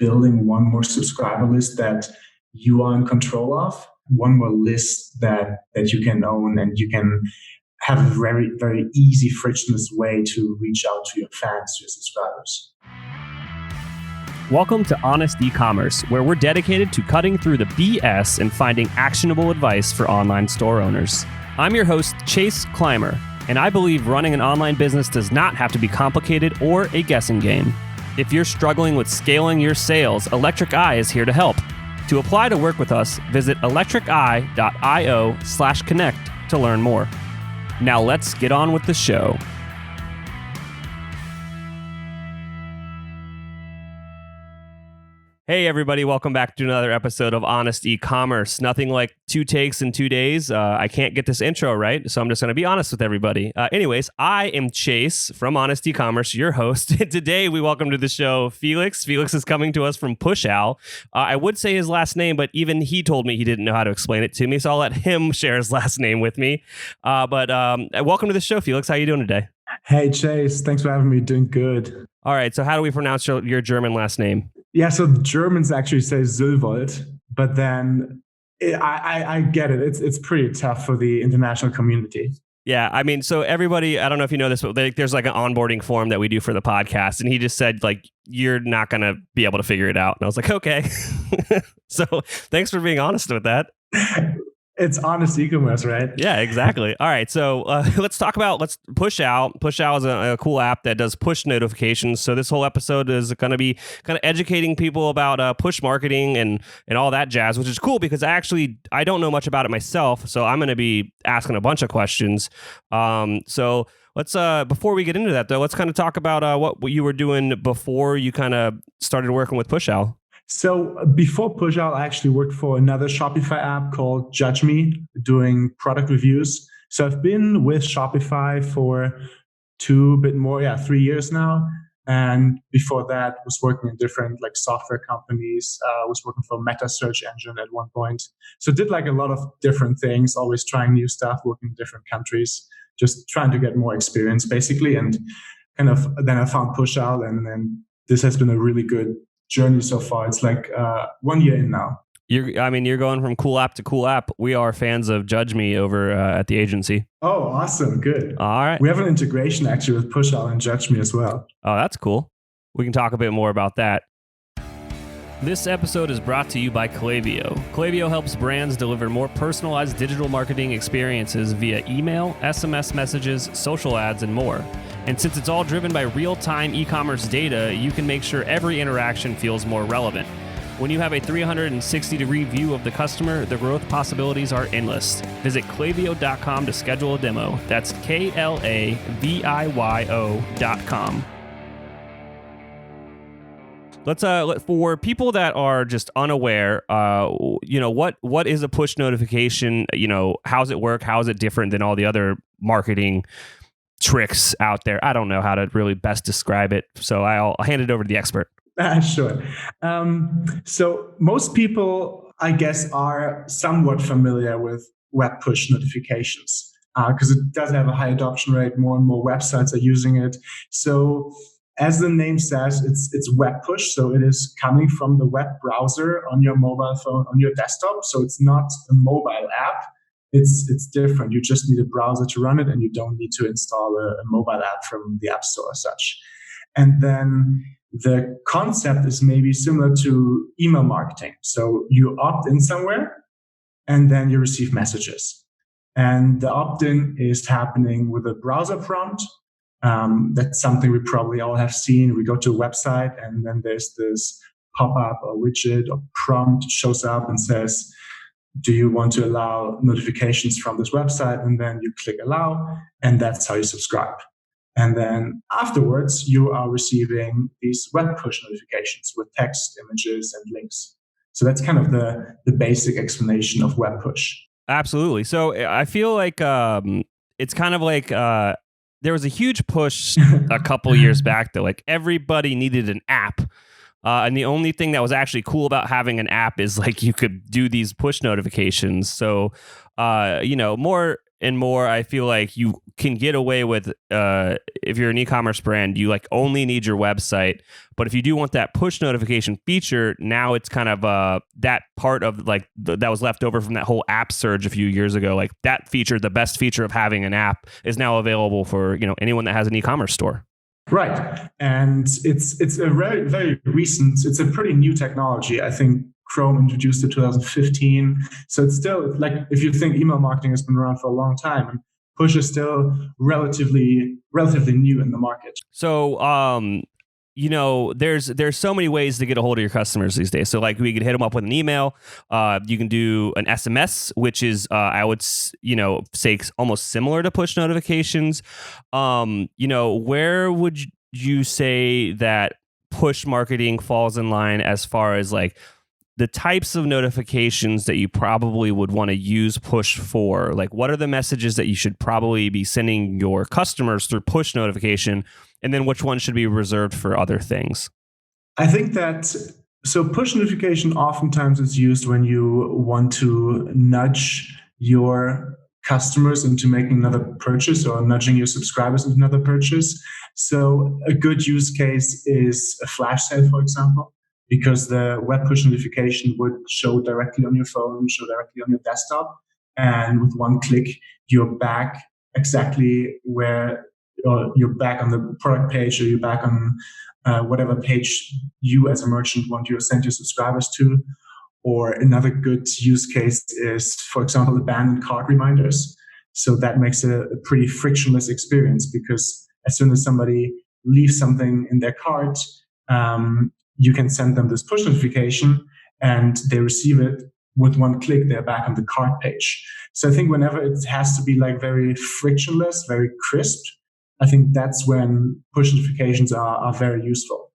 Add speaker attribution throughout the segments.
Speaker 1: building one more subscriber list that you are in control of, one more list that you can own, and you can have a very, very easy, frictionless way to reach out to your fans, to your subscribers.
Speaker 2: Welcome to Honest E-Commerce, where we're dedicated to cutting through the BS and finding actionable advice for online store owners. I'm your host, Chase Clymer, and I believe running an online business does not have to be complicated or a guessing game. If you're struggling with scaling your sales, Electric Eye is here to help. To apply to work with us, visit electriceye.io/connect to learn more. Now let's get on with the show. Hey everybody, welcome back to another episode of Honest E-Commerce. Nothing like 2 takes in 2 days. I can't get this intro right, so I'm just going to be honest with everybody. Anyways, I am Chase from Honest E-Commerce, your host. Today we welcome to the show Felix. Felix is coming to us from PushOwl. I would say his last name, but even he told me he didn't know how to explain it to me, so I'll let him share his last name with me. But welcome to the show, Felix. How are you doing today?
Speaker 1: Hey Chase, thanks for having me. Doing good.
Speaker 2: All right, so how do we pronounce your German last name?
Speaker 1: Yeah, so the Germans actually say Suellwold, but then I get it. It's pretty tough for the international community.
Speaker 2: Yeah, I mean, so everybody, I don't know if you know this, but there's like an onboarding form that we do for the podcast, and he just said, like, you're not going to be able to figure it out. And I was like, okay. So thanks for being honest with that.
Speaker 1: It's honest e-commerce, right?
Speaker 2: Yeah, exactly. All right, so let's PushOwl. PushOwl is a cool app that does push notifications. So this whole episode is going to be kind of educating people about push marketing and all that jazz, which is cool because I don't know much about it myself. So I'm going to be asking a bunch of questions. So let's before we get into that though, let's kind of talk about what you were doing before you kind of started working with PushOwl.
Speaker 1: So before PushOwl, I actually worked for another Shopify app called Judge Me, doing product reviews. So I've been with Shopify for 3 years now. And before that, was working in different like software companies. Was working for Meta search engine at one point. So did like a lot of different things, always trying new stuff, working in different countries, just trying to get more experience basically. And kind of then I found PushOwl, and then this has been a really good journey so far. It's like 1 year in now.
Speaker 2: You're going from cool app to cool app. We are fans of Judge Me over at the agency.
Speaker 1: Oh, awesome. Good.
Speaker 2: All right.
Speaker 1: We have an integration actually with PushOwl and Judge Me as well.
Speaker 2: Oh, that's cool. We can talk a bit more about that. This episode is brought to you by Klaviyo. Klaviyo helps brands deliver more personalized digital marketing experiences via email, SMS messages, social ads, and more. And since it's all driven by real-time e-commerce data, you can make sure every interaction feels more relevant. When you have a 360-degree view of the customer, the growth possibilities are endless. Visit klaviyo.com to schedule a demo. That's KLAVIYO.com. Let's for people that are just unaware, what is a push notification? How does it work? How is it different than all the other marketing tricks out there? I don't know how to really best describe it, so I'll hand it over to the expert.
Speaker 1: Sure. So most people, I guess, are somewhat familiar with web push notifications because it does have a high adoption rate. More and more websites are using it. So as the name says, it's web push. So it is coming from the web browser on your mobile phone, on your desktop. So it's not a mobile app. It's different. You just need a browser to run it, and you don't need to install a mobile app from the App Store as such. And then the concept is maybe similar to email marketing. So you opt in somewhere, and then you receive messages. And the opt-in is happening with a browser prompt. That's something we probably all have seen. We go to a website, and then there's this pop-up or widget or prompt shows up and says, do you want to allow notifications from this website? And then you click allow, and that's how you subscribe. And then afterwards, you are receiving these web push notifications with text, images, and links. So that's kind of the basic explanation of web push.
Speaker 2: Absolutely. So I feel like it's kind of like there was a huge push a couple years back that like everybody needed an app. And the only thing that was actually cool about having an app is like you could do these push notifications. So, more and more, I feel like you can get away with, if you're an e-commerce brand, you like only need your website. But if you do want that push notification feature, now it's kind of that part of like that was left over from that whole app surge a few years ago. Like that feature, the best feature of having an app, is now available for anyone that has an e-commerce store.
Speaker 1: Right, and it's a very, very recent. It's a pretty new technology. I think Chrome introduced it 2015. So it's still like, if you think email marketing has been around for a long time, and push is still relatively new in the market.
Speaker 2: So, there's so many ways to get a hold of your customers these days. So like we could hit them up with an email. You can do an SMS, which is, I would, say almost similar to push notifications. Where would you say that push marketing falls in line as far as like the types of notifications that you probably would want to use push for? Like, what are the messages that you should probably be sending your customers through push notification? And then which one should be reserved for other things?
Speaker 1: I think that, so push notification oftentimes is used when you want to nudge your customers into making another purchase, or nudging your subscribers into another purchase. So a good use case is a flash sale, for example, because the web push notification would show directly on your phone, show directly on your desktop. And with one click, you're back exactly where, or you're back on the product page, or you're back on whatever page you as a merchant want to send your subscribers to. Or another good use case is, for example, abandoned cart reminders. So that makes a pretty frictionless experience, because as soon as somebody leaves something in their cart, you can send them this push notification and they receive it with one click. They're back on the cart page. So I think whenever it has to be like very frictionless, very crisp, I think that's when push notifications are very useful.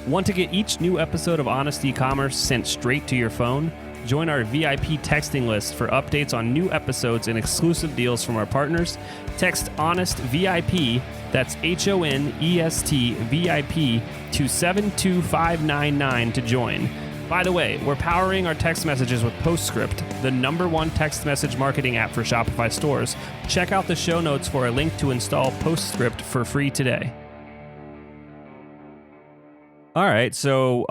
Speaker 2: Want to get each new episode of Honest E-commerce sent straight to your phone? Join our VIP texting list for updates on new episodes and exclusive deals from our partners. Text HONEST VIP, that's HONEST VIP, to 72599 to join. By the way, we're powering our text messages with Postscript, the #1 text message marketing app for Shopify stores. Check out the show notes for a link to install Postscript for free today. All right, so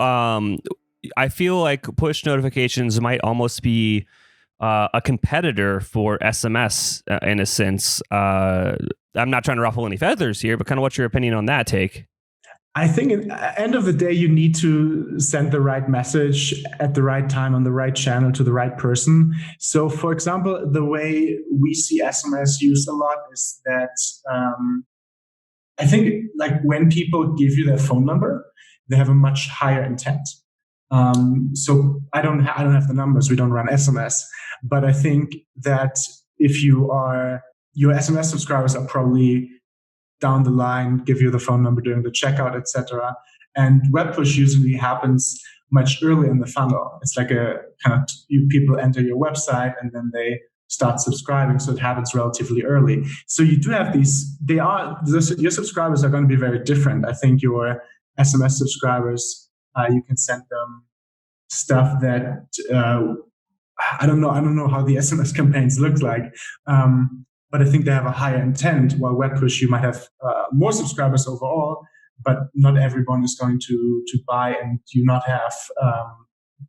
Speaker 2: I feel like push notifications might almost be a competitor for SMS in a sense. I'm not trying to ruffle any feathers here, but kind of what's your opinion on that take?
Speaker 1: I think at the end of the day, you need to send the right message at the right time on the right channel to the right person. So, for example, the way we see SMS used a lot is that I think like when people give you their phone number, they have a much higher intent. So I don't have the numbers. We don't run SMS, but I think that if your SMS subscribers are probably down the line, give you the phone number during the checkout, etc. And web push usually happens much earlier in the funnel. It's like a kind of people enter your website and then they start subscribing, so it happens relatively early. So you do have your subscribers are going to be very different. I think your SMS subscribers, you can send them stuff that I don't know how the SMS campaigns look like, but I think they have a higher intent. While web push, you might have more subscribers overall, but not everyone is going to buy, and do not have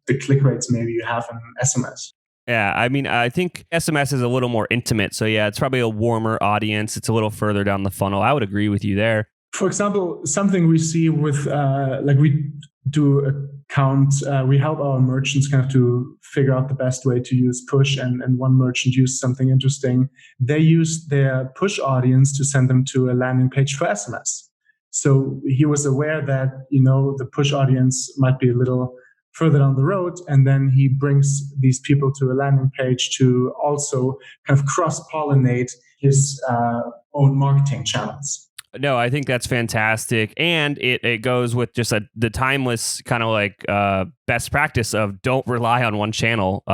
Speaker 1: the click rates maybe you have in SMS.
Speaker 2: Yeah, I mean, I think SMS is a little more intimate. So yeah, it's probably a warmer audience. It's a little further down the funnel. I would agree with you there.
Speaker 1: For example, something we see with, we do account, we help our merchants kind of to figure out the best way to use push. And one merchant used something interesting. They used their push audience to send them to a landing page for SMS. So he was aware that, the push audience might be a little further down the road. And then he brings these people to a landing page to also kind of cross-pollinate his own marketing channels.
Speaker 2: No, I think that's fantastic. And it goes with just the timeless kind of like best practice of don't rely on one channel.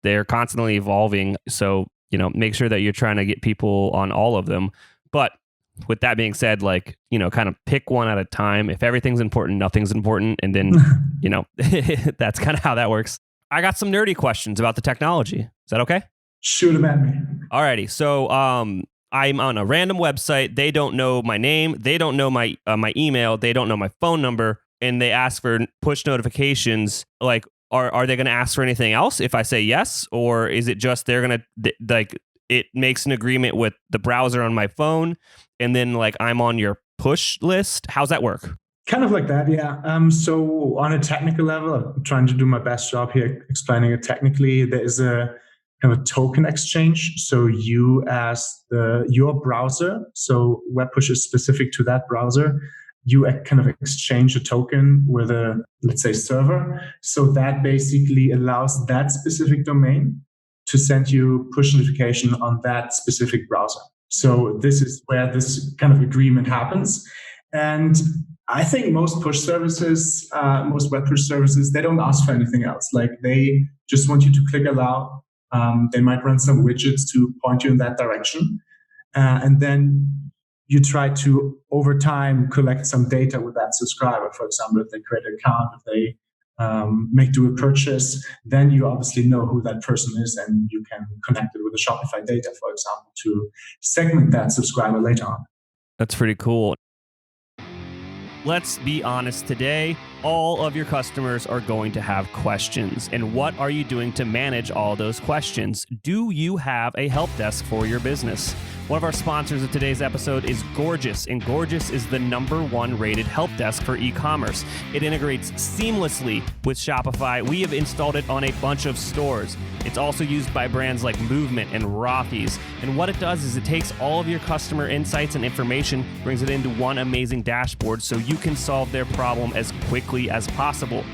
Speaker 2: They're constantly evolving. So, make sure that you're trying to get people on all of them. But with that being said, kind of pick one at a time. If everything's important, nothing's important. And then, that's kind of how that works. I got some nerdy questions about the technology. Is that okay?
Speaker 1: Shoot them at me.
Speaker 2: Alrighty. So I'm on a random website. They don't know my name. They don't know my email. They don't know my phone number. And they ask for push notifications. Like, are they going to ask for anything else if I say yes? Or is it just they're going to, like, it makes an agreement with the browser on my phone and then, like, I'm on your push list? How's that work?
Speaker 1: Kind of like that, yeah. So on a technical level, I'm trying to do my best job here explaining it technically. There is a kind of a token exchange. So you as your browser, so web push is specific to that browser, you kind of exchange a token with a, let's say, server. So that basically allows that specific domain to send you push notification on that specific browser. So this is where this kind of agreement happens. And I think most push services, most web push services, they don't ask for anything else. Like they just want you to click allow. They might run some widgets to point you in that direction. And then you try to, over time, collect some data with that subscriber. For example, if they create an account, if they do a purchase, then you obviously know who that person is and you can connect it with the Shopify data, for example, to segment that subscriber later on.
Speaker 2: That's pretty cool. Let's be honest today, all of your customers are going to have questions. And what are you doing to manage all those questions? Do you have a help desk for your business? One of our sponsors of today's episode is Gorgias, and Gorgias is the #1 rated help desk for e-commerce. It integrates seamlessly with Shopify. We have installed it on a bunch of stores. It's also used by brands like Movement and Rothy's. And what it does is it takes all of your customer insights and information, brings it into one amazing dashboard so you can solve their problem as quickly as possible.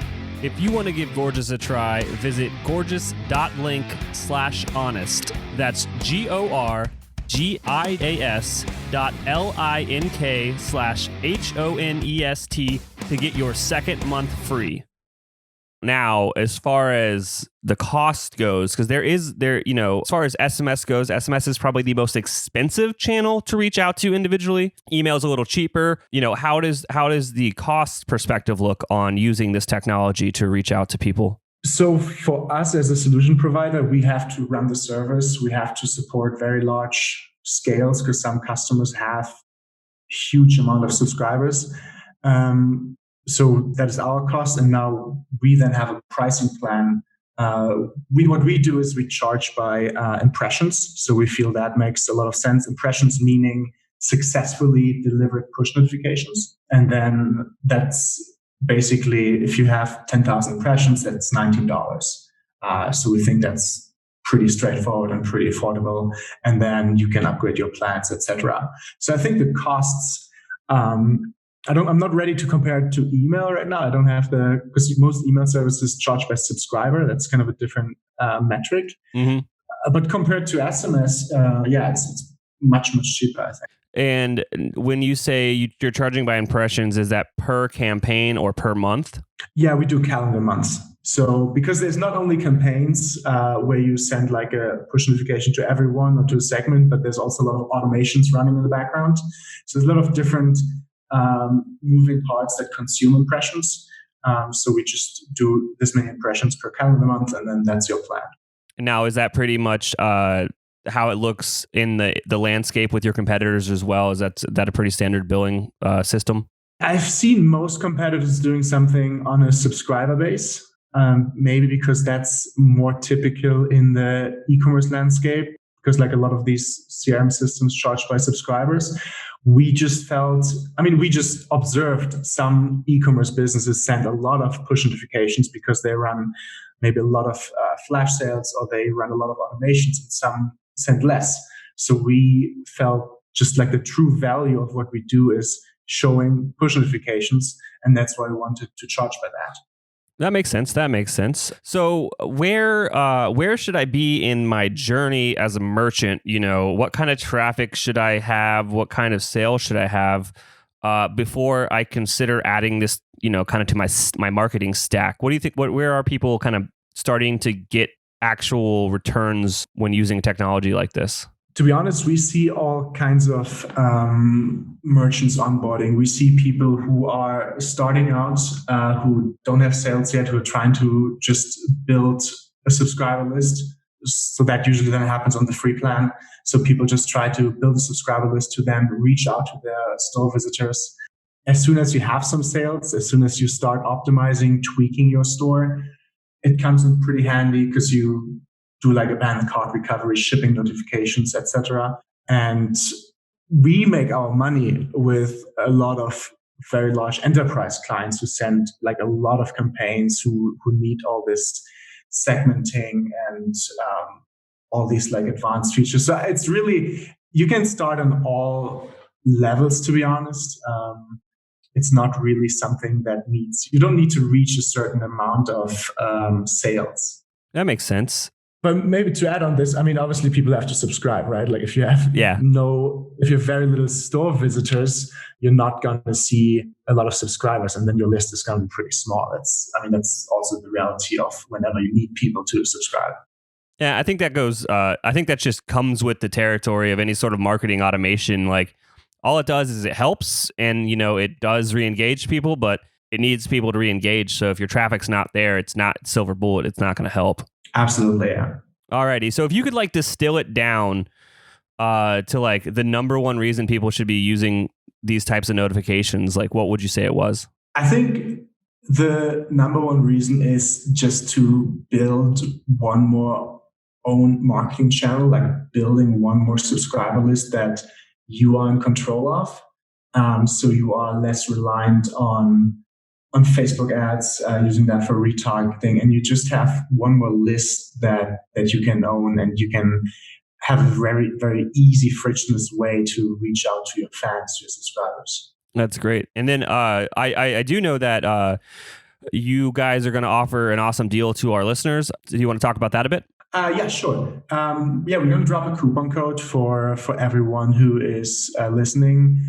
Speaker 2: If you want to give Gorgias a try, visit gorgias.link/honest. That's GORGIAS.link/HONEST to get your second month free. Now, as far as the cost goes, because as far as SMS goes, SMS is probably the most expensive channel to reach out to individually. Email is a little cheaper. How does the cost perspective look on using this technology to reach out to people?
Speaker 1: So for us as a solution provider, we have to run the service. We have to support very large scales because some customers have huge amount of subscribers. So that is our cost. And now we then have a pricing plan. What we do is we charge by impressions. So we feel that makes a lot of sense. Impressions meaning successfully delivered push notifications. And then that's basically, if you have 10,000 impressions, that's $19. So we think that's pretty straightforward and pretty affordable. And then you can upgrade your plans, etc. So I think the costs, I'm not ready to compare it to email right now. I don't have because most email services charge by subscriber. That's kind of a different metric. Mm-hmm. But compared to SMS, it's much, much cheaper, I think.
Speaker 2: And when you say you're charging by impressions, is that per campaign or per month?
Speaker 1: Yeah, we do calendar months. So because there's not only campaigns where you send like a push notification to everyone or to a segment, but there's also a lot of automations running in the background. So there's a lot of different moving parts that consume impressions. So we just do this many impressions per calendar month, and then that's your plan.
Speaker 2: Now, is that pretty much how it looks in the landscape with your competitors as well? Is that a pretty standard billing system?
Speaker 1: I've seen most competitors doing something on a subscriber base, maybe because that's more typical in the e-commerce landscape, because like a lot of these CRM systems charge by subscribers. We just observed some e-commerce businesses send a lot of push notifications because they run maybe a lot of flash sales or they run a lot of automations, and some send less. So we felt just like the true value of what we do is showing push notifications, and that's why we wanted to charge by that.
Speaker 2: That makes sense. So where should I be in my journey as a merchant? What kind of traffic should I have? What kind of sales should I have before I consider adding this, kind of to my marketing stack? What do you think? Where are people kind of starting to get actual returns when using technology like this?
Speaker 1: To be honest, we see all kinds of merchants onboarding. We see people who are starting out, who don't have sales yet, who are trying to just build a subscriber list. So that usually then happens on the free plan. So people just try to build a subscriber list to them, reach out to their store visitors. As soon as you have some sales, as soon as you start optimizing, tweaking your store, it comes in pretty handy because you do like abandoned cart recovery, shipping notifications, etc. And we make our money with a lot of very large enterprise clients who send like a lot of campaigns who need all this segmenting and all these like advanced features. So it's really, you can start on all levels, to be honest. It's not really something that you don't need to reach a certain amount of sales.
Speaker 2: That makes sense.
Speaker 1: But maybe to add on this, I mean, obviously people have to subscribe, right? Like if you have if you have very little store visitors, you're not going to see a lot of subscribers, and then your list is going to be pretty small. That's also the reality of whenever you need people to subscribe.
Speaker 2: Yeah, I think that goes, I think that just comes with the territory of any sort of marketing automation. Like all it does is it helps, and it does re-engage people, but it needs people to re-engage. So if your traffic's not there, it's not silver bullet. It's not going to help.
Speaker 1: Absolutely, yeah.
Speaker 2: Alrighty. So if you could like distill it down to like the number one reason people should be using these types of notifications, like what would you say it was?
Speaker 1: I think the number one reason is just to build one more own marketing channel, like building one more subscriber list that you are in control of. So you are less reliant on Facebook ads, using that for retargeting, and you just have one more list that you can own, and you can have a very, very easy, frictionless way to reach out to your fans, to your subscribers.
Speaker 2: That's great. And then I do know that you guys are going to offer an awesome deal to our listeners. Do you want to talk about that a bit?
Speaker 1: Yeah, sure. We're going to drop a coupon code for everyone who is listening,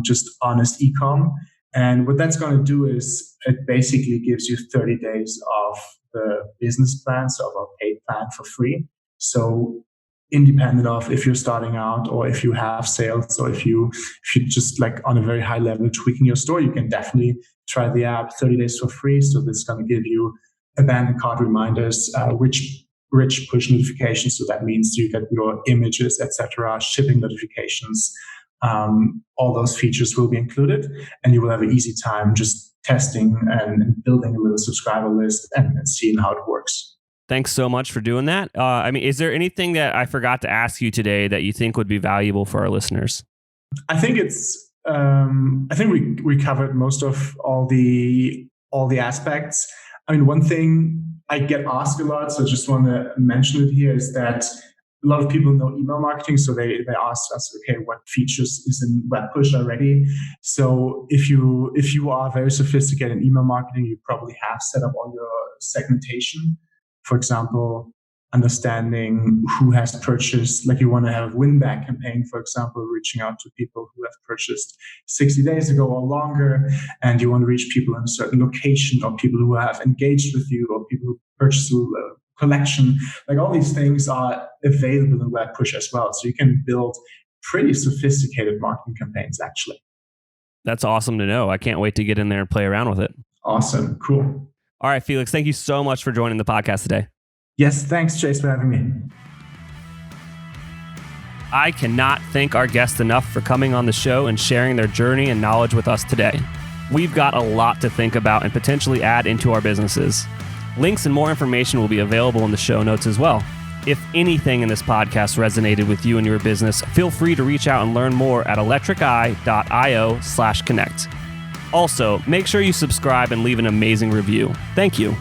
Speaker 1: just HONESTECOM. And what that's going to do is it basically gives you 30 days of the business plan, so of our paid plan for free. So independent of if you're starting out or if you have sales or if you just like on a very high level tweaking your store, you can definitely try the app 30 days for free. So this is going to give you abandoned cart reminders, rich push notifications. So that means you get your images, etc., shipping notifications. All those features will be included, and you will have an easy time just testing and building a little subscriber list and seeing how it works.
Speaker 2: Thanks so much for doing that. Is there anything that I forgot to ask you today that you think would be valuable for our listeners?
Speaker 1: I think we covered most of all the aspects. I mean, one thing I get asked a lot, so I just want to mention it here, is that a lot of people know email marketing, so they ask us, okay, what features is in Web Push already? So if you are very sophisticated in email marketing, you probably have set up all your segmentation. For example, understanding who has purchased, like you want to have a win-back campaign, for example, reaching out to people who have purchased 60 days ago or longer, and you want to reach people in a certain location, or people who have engaged with you, or people who purchased a collection. Like all these things are available in Web Push as well. So you can build pretty sophisticated marketing campaigns, actually.
Speaker 2: That's awesome to know. I can't wait to get in there and play around with it.
Speaker 1: Awesome. Cool.
Speaker 2: All right, Felix, thank you so much for joining the podcast today.
Speaker 1: Yes, thanks, Chase, for having me.
Speaker 2: I cannot thank our guests enough for coming on the show and sharing their journey and knowledge with us today. We've got a lot to think about and potentially add into our businesses. Links and more information will be available in the show notes as well. If anything in this podcast resonated with you and your business, feel free to reach out and learn more at electriceye.io/connect. Also, make sure you subscribe and leave an amazing review. Thank you.